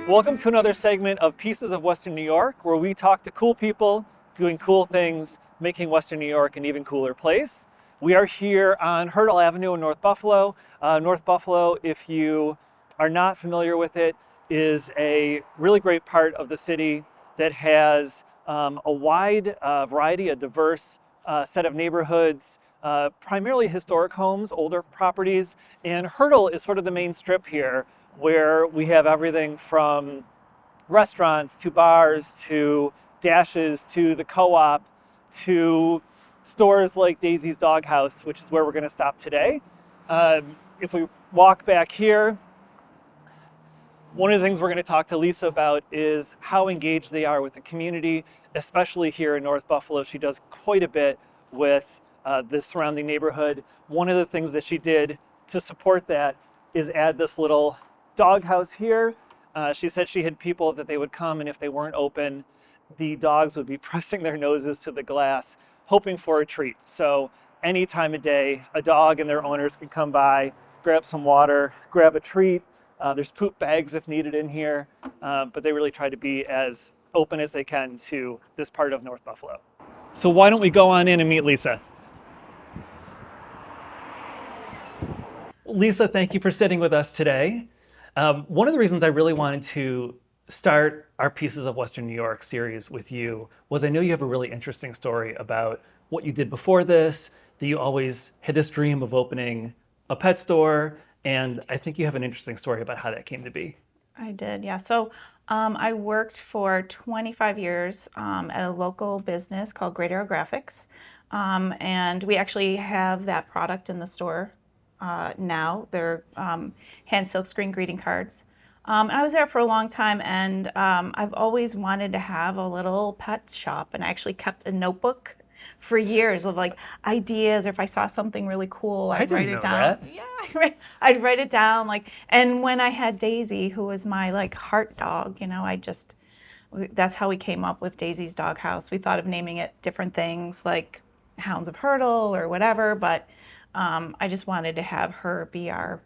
Welcome to another segment of Pieces of Western New York, where we talk to cool people doing cool things, making Western New York an even cooler place. We are here on Hertel Avenue in North Buffalo. North Buffalo, if you are not familiar with it, is a really great part of the city that has a wide variety, a diverse set of neighborhoods, primarily historic homes, older properties, and Hertel is sort of the main strip here, where we have everything from restaurants to bars to dashes to the co-op to stores like Daisy's Doghouse, which is where we're going to stop today. If we walk back here, one of the things we're going to talk to Lisa about is how engaged they are with the community, especially here in North Buffalo. She does quite a bit with the surrounding neighborhood. One of the things that she did to support that is add this little doghouse here. She said she had people that they would come, and if they weren't open, the dogs would be pressing their noses to the glass, hoping for a treat. So any time of day, a dog and their owners can come by, grab some water, grab a treat. There's poop bags if needed in here, but they really try to be as open as they can to this part of North Buffalo. So why don't we go on in and meet Lisa? Lisa, thank you for sitting with us today. One of the reasons I really wanted to start our Pieces of Western New York series with you was I know you have a really interesting story about what you did before this, that you always had this dream of opening a pet store, and I think you have an interesting story about how that came to be. I did, yeah. So I worked for 25 years at a local business called Great Arrow Graphics, and we actually have that product in the store now. They're hand silkscreen greeting cards. I was there for a long time, and I've always wanted to have a little pet shop, and I actually kept a notebook for years of like ideas, or if I saw something really cool, I'd write it down. That. Yeah, I'd write it down. Like, and when I had Daisy, who was my like heart dog, you know, that's how we came up with Daisy's Doghouse. We thought of naming it different things like Hounds of Hertel or whatever, but I just wanted to have her be our,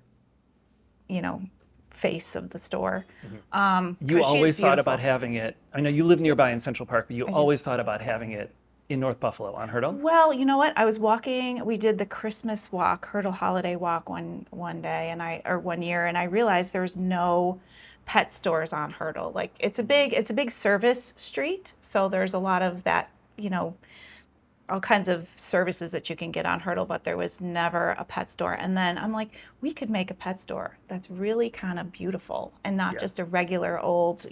face of the store. Mm-hmm. You always thought about having it, I know you live nearby in Central Park, but you always thought about having it in North Buffalo on Hertel? Well, you know what? I was walking, we did the Christmas walk, Hertel Holiday Walk one day, or 1 year, and I realized there's no pet stores on Hertel. Like, it's a big service street, so there's a lot of that, all kinds of services that you can get on Hertel, but there was never a pet store. And then I'm like, we could make a pet store that's really kind of beautiful and not just a regular old,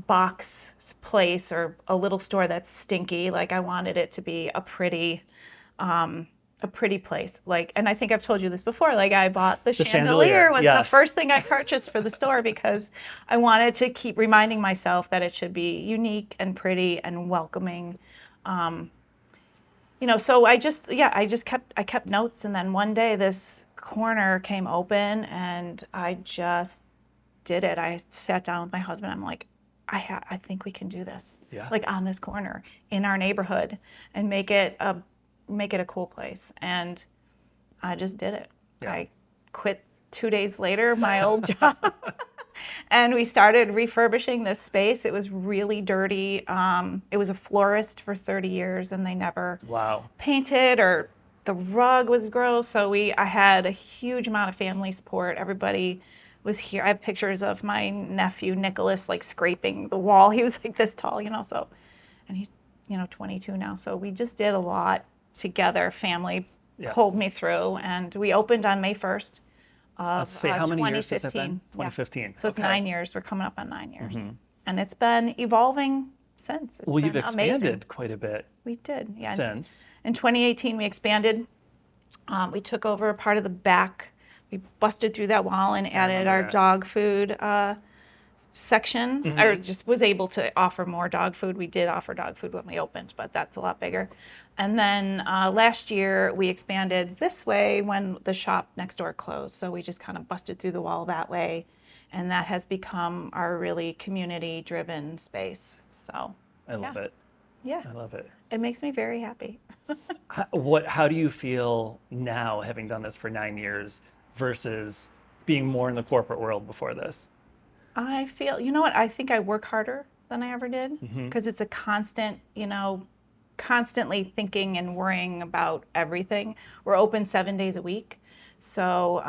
box place or a little store that's stinky. Like, I wanted it to be a pretty place. Like, and I think I've told you this before, like I bought the chandelier was the first thing I purchased for the store because I wanted to keep reminding myself that it should be unique and pretty and welcoming. So I kept notes, and then one day this corner came open and I just did it. I sat down with my husband. I'm like, I think we can do this, like on this corner in our neighborhood, and make it a cool place. And I just did it. Yeah. I quit 2 days later my old job, and we started refurbishing this space. It was really dirty. It was a florist for 30 years, and they never painted, or the rug was gross. So I had a huge amount of family support. Everybody was here. I have pictures of my nephew Nicholas like scraping the wall. He was like this tall, so, and he's 22 now. So we just did a lot together. Family pulled me through, and we opened on May 1st of how many 2015. years has that been? 2015. Yeah. So it's 9 years. We're coming up on 9 years, and it's been evolving since. It's you've expanded amazing. Quite a bit. We did, yeah. Since in 2018, we expanded. We took over a part of the back. We busted through that wall and added our dog food section, or just was able to offer more dog food. We did offer dog food when we opened, but that's a lot bigger. And then last year we expanded this way when the shop next door closed. So we just kind of busted through the wall that way, and that has become our really community-driven space. So I love it. Yeah, I love it. It makes me very happy. How do you feel now, having done this for 9 years, versus being more in the corporate world before this? I feel, you know what, I think I work harder than I ever did Mm-hmm. because it's a constant, constantly thinking and worrying about everything. We're open 7 days a week. So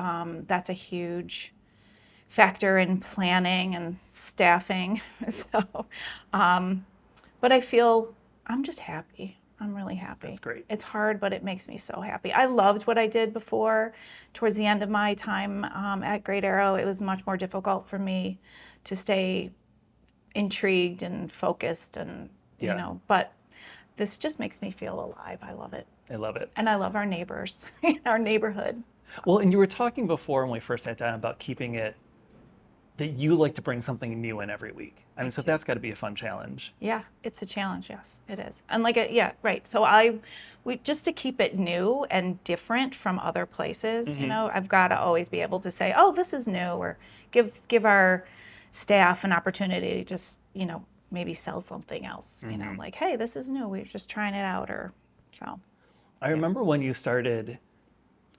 that's a huge factor in planning and staffing. So, but I feel I'm just happy. I'm really happy. That's great. It's hard, but it makes me so happy. I loved what I did before. Towards the end of my time at Great Arrow, it was much more difficult for me to stay intrigued and focused and, but this just makes me feel alive. I love it. I love it. And I love our neighbors, our neighborhood. Well, and you were talking before when we first sat down about keeping it, that you like to bring something new in every week. I mean, so that's got to be a fun challenge. Yeah, it's a challenge. Yes, it is. And right. So we just to keep it new and different from other places, I've got to always be able to say, oh, this is new, or give our staff an opportunity to just, maybe sell something else, like, hey, this is new. We're just trying it out, or so. I remember when you started,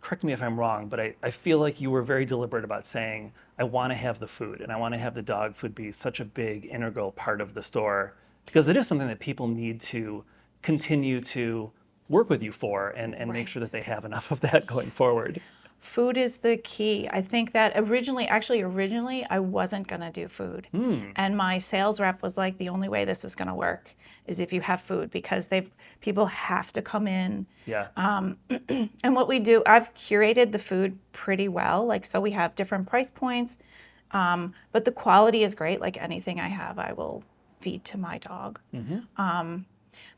correct me if I'm wrong, but I feel like you were very deliberate about saying, I want to have the food and I want to have the dog food be such a big integral part of the store, because it is something that people need to continue to work with you for and make sure that they have enough of that going forward. Food is the key. I think that originally I wasn't going to do food. And my sales rep was like, the only way this is going to work is if you have food, because people have to come in. Yeah. And what we do, I've curated the food pretty well. So we have different price points, but the quality is great. Like anything I have, I will feed to my dog.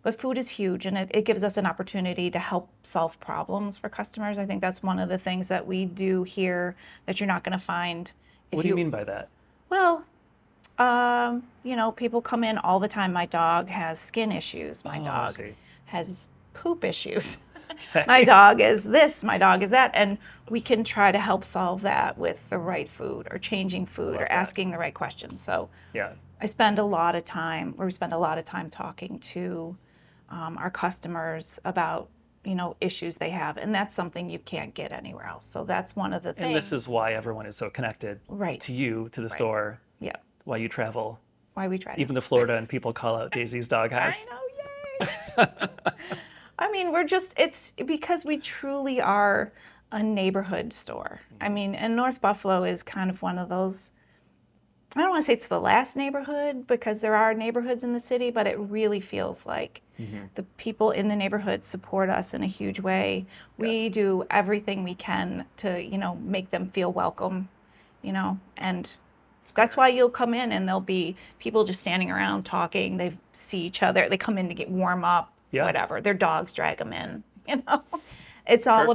But food is huge, and it gives us an opportunity to help solve problems for customers. I think that's one of the things that we do here that you're not going to find. What do you mean by that? Well, people come in all the time. My dog has skin issues. My dog has poop issues. My dog is this, my dog is that. And we can try to help solve that with the right food, or changing food, or asking the right questions. So yeah. we spend a lot of time talking to our customers about, issues they have. And that's something you can't get anywhere else. So that's one of the things. And this is why everyone is so connected to you, to the store. Yeah. Why you travel. Why we try. Even to Florida, and people call out Daisy's Doghouse. I know, yay! I mean, it's because we truly are a neighborhood store. I mean, and North Buffalo is kind of one of those, I don't want to say it's the last neighborhood, because there are neighborhoods in the city, but it really feels like the people in the neighborhood support us in a huge way. Yeah. We do everything we can to, make them feel welcome, and that's why you'll come in and there'll be people just standing around talking. They see each other. They come in to get warm up, whatever. Their dogs drag them in, It's all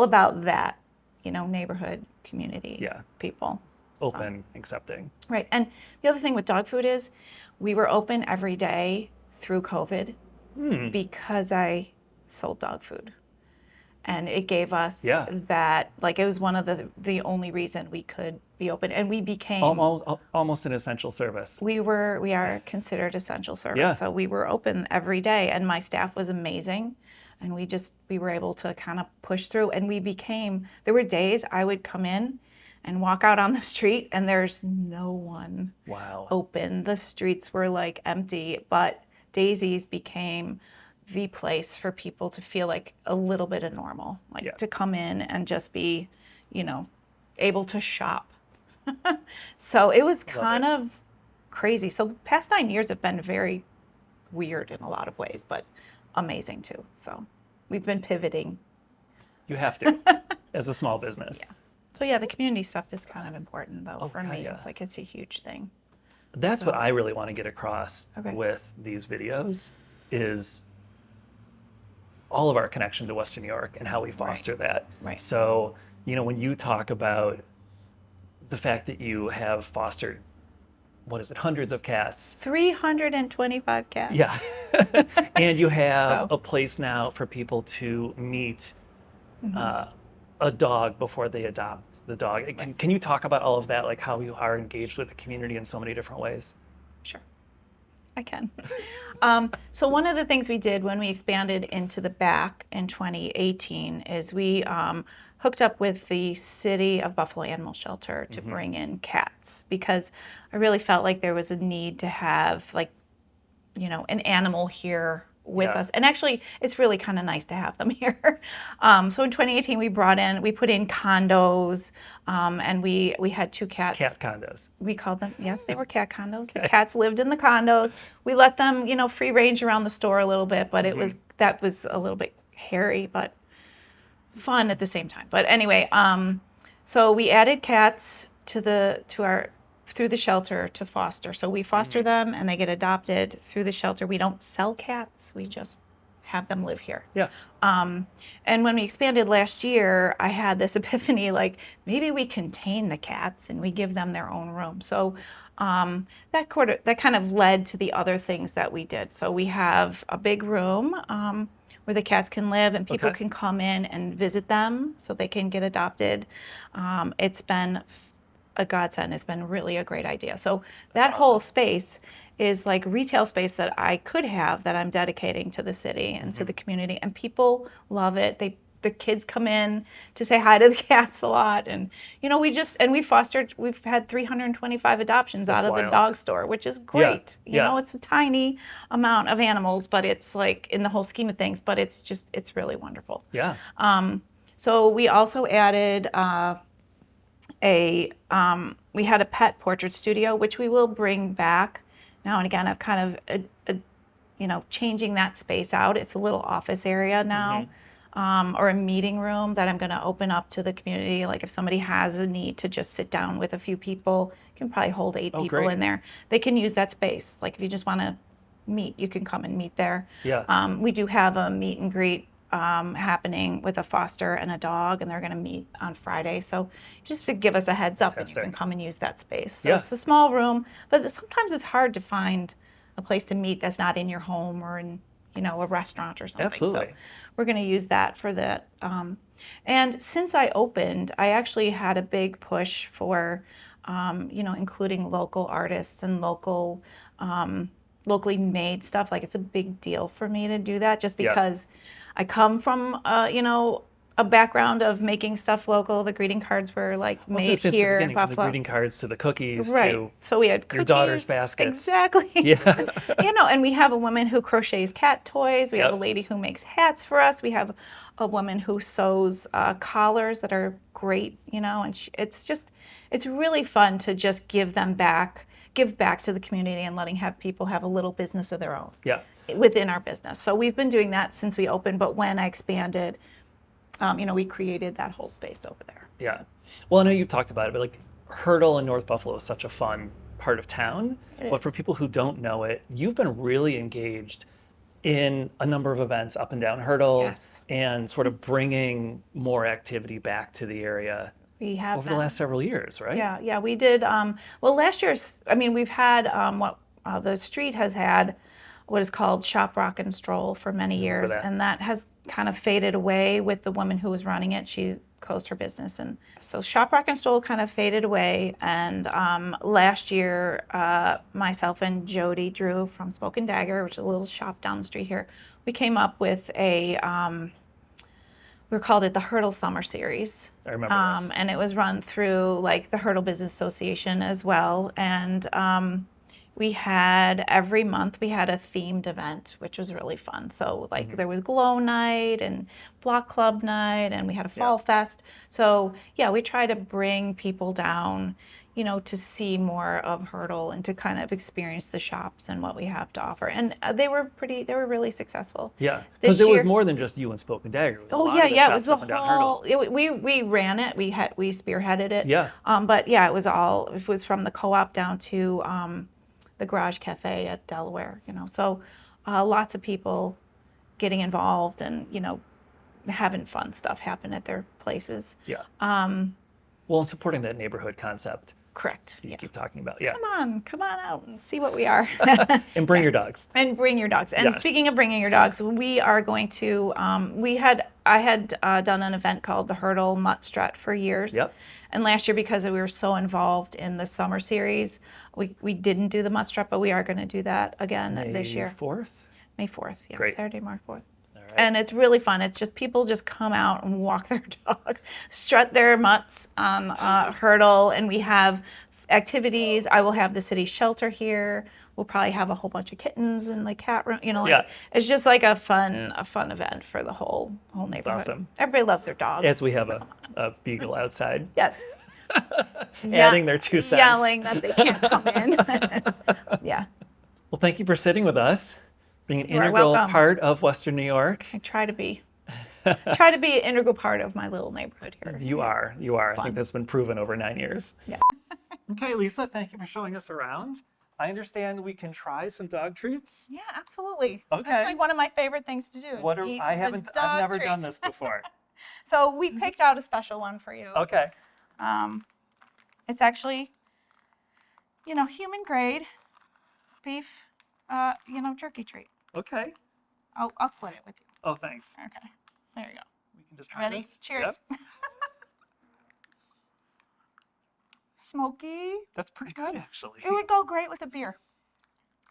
about that, neighborhood, community, people. Open, accepting. Right. And the other thing with dog food is we were open every day through COVID because I sold dog food. And it gave us that, it was one of the only reason we could be open. And we became almost an essential service. We are considered essential service. So we were open every day, and my staff was amazing. And we were able to kind of push through, and there were days I would come in and walk out on the street and there's no one open. The streets were empty, but Daisy's became the place for people to feel like a little bit of normal, to come in and just be, able to shop. So it was kind of crazy. So the past 9 years have been very weird in a lot of ways, but amazing too. So we've been pivoting. You have to, as a small business. Yeah. So the community stuff is kind of important though for me. Yeah. It's a huge thing. That's what I really want to get across with these videos is all of our connection to Western New York and how we foster that. Right. So, when you talk about the fact that you have fostered, hundreds of cats. 325 cats. Yeah. And you have a place now for people to meet a dog before they adopt the dog. Can you talk about all of that, how you are engaged with the community in so many different ways? Sure. I can. So one of the things we did when we expanded into the back in 2018 is we hooked up with the City of Buffalo Animal Shelter to bring in cats, because I really felt like there was a need to have, like, you know, an animal here with us. And actually, it's really kind of nice to have them here. So in 2018, we put in condos, and we had 2 cats. Cat condos. We called them, yes, they were cat condos. Okay. The cats lived in the condos. We let them, you know, free range around the store a little bit, but that was a little bit hairy, but fun at the same time. But anyway, so we added cats through the shelter to foster. So we foster them and they get adopted through the shelter. We don't sell cats. We just have them live here. Yeah. And when we expanded last year, I had this epiphany, like, maybe we contain the cats and we give them their own room. So that kind of led to the other things that we did. So we have a big room where the cats can live and people can come in and visit them so they can get adopted. It's been a godsend. It's been really a great idea. So that whole space is like retail space that I could have, that I'm dedicating to the city and to the community, and people love it. The kids come in to say hi to the cats a lot, and you know, we've had 325 adoptions out of the dog store, which is great. You know, it's a tiny amount of animals, but it's like, in the whole scheme of things, but it's really wonderful. Yeah. So we also added we had a pet portrait studio, which we will bring back now and again. I've kind of, you know, changing that space out. It's a little office area now, or a meeting room that I'm going to open up to the community. Like, if somebody has a need to just sit down with a few people, can probably hold 8 people in there. They can use that space. Like, if you just want to meet, you can come and meet there. Yeah. We do have a meet and greet happening with a foster and a dog, and they're going to meet on Friday. So just to give us a heads up, and you can come and use that space. So it's a small room, but sometimes it's hard to find a place to meet that's not in your home or in, you know, a restaurant or something. Absolutely. So we're going to use that for that. And since I opened, I actually had a big push for, you know, including local artists and locally made stuff. Like, it's a big deal for me to do that, just because I come from, you know, a background of making stuff local. The greeting cards were like made here in Buffalo. From the greeting cards to the cookies to so we had cookies, your daughter's baskets. Exactly. Yeah. You know, and we have a woman who crochets cat toys. We have a lady who makes hats for us. We have a woman who sews collars that are great, you know, and it's really fun to just give back to the community and have people have a little business of their own. Yeah. Within our business. So we've been doing that since we opened, but when I expanded, you know, we created that whole space over there. Yeah. Well, I know you've talked about it, but like, Hertel in North Buffalo is such a fun part of town. But for people who don't know it, you've been really engaged in a number of events up and down Hertel, and sort of bringing more activity back to the area. We have over the last several years, right? Yeah, we did. Well, last year, I mean, we've had the street has had what is called Shop, Rock, and Stroll for many years, and that has kind of faded away with the woman who was running it. She closed her business, and so Shop, Rock, and Stroll kind of faded away. And last year, myself and Jody Drew from Smoke and Dagger, which is a little shop down the street here, we came up with we called it the Hertel Summer Series. I remember this. And it was run through like the Hertel Business Association as well, and we had every month we had a themed event, which was really fun. So like there was Glow Night and Block Club Night, and we had a Fall Fest. So yeah, we try to bring people down, you know, to see more of Hertel and to kind of experience the shops and what we have to offer. And they were really successful. Yeah, because it was more than just you and Spoke and Dagger. It was a lot of the it shops was up and down Hertel. We ran it. We spearheaded it. Yeah. But yeah, it was from the co-op down to the Garage Cafe at Delaware, you know, so lots of people getting involved and, you know, having fun stuff happen at their places. Yeah. Well, and supporting that neighborhood concept. Correct. You keep talking about. Yeah. Come on out and see what we are. And bring your dogs. And bring your dogs. And speaking of bringing your dogs, we are going to, I had done an event called the Hertel Mutt Strut for years. Yep. And last year, because we were so involved in the summer series, We didn't do the mutt strap, but we are going to do that again this year. May 4th? May 4th, yeah, Great. Saturday, March 4th. All right. And it's really fun. It's just people just come out and walk their dog, strut their mutts on Hertel, and we have activities. I will have the city shelter here. We'll probably have a whole bunch of kittens in the cat room. You know, like, Yeah. it's just like a fun event for the whole neighborhood. awesome. Everybody loves their dogs. As we have a beagle outside. Yes. Adding their 2 cents. Yelling that they can't come in. Yeah. Well, thank you for sitting with us, being an You are integral welcome. part of Western New York. I try to be. Try to be an integral part of my little neighborhood here. You are. You are. I fun. think that's been proven over 9 years. Yeah. Okay, Lisa, thank you for showing us around. I understand we can try some dog treats. Yeah, absolutely. Okay. That's like one of my favorite things to do. Is What are, eat I the haven't, I've dog never done treats. this before. So we picked out a special one for you. Okay. It's actually, human grade beef, jerky treat. Okay. I'll split it with you. Oh, thanks. Okay. There you go. We can just try Ready? this. Cheers. Yep. Smoky. That's pretty good, actually. It would go great with a beer,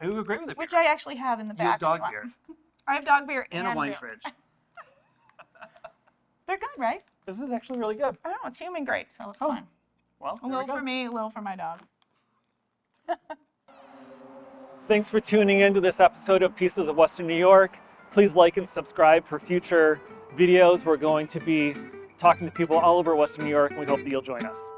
It would agree with it. which I actually have in the back. You have if dog want. beer I have dog beer and a wine beer. fridge. They're good, right? This is actually really good. I don't know. It's human grade, so it's Oh, fine. Well, A there we little go. for me, a little for my dog. Thanks for tuning in to this episode of Pieces of Western New York. Please like and subscribe for future videos. We're going to be talking to people all over Western New York, and we hope that you'll join us.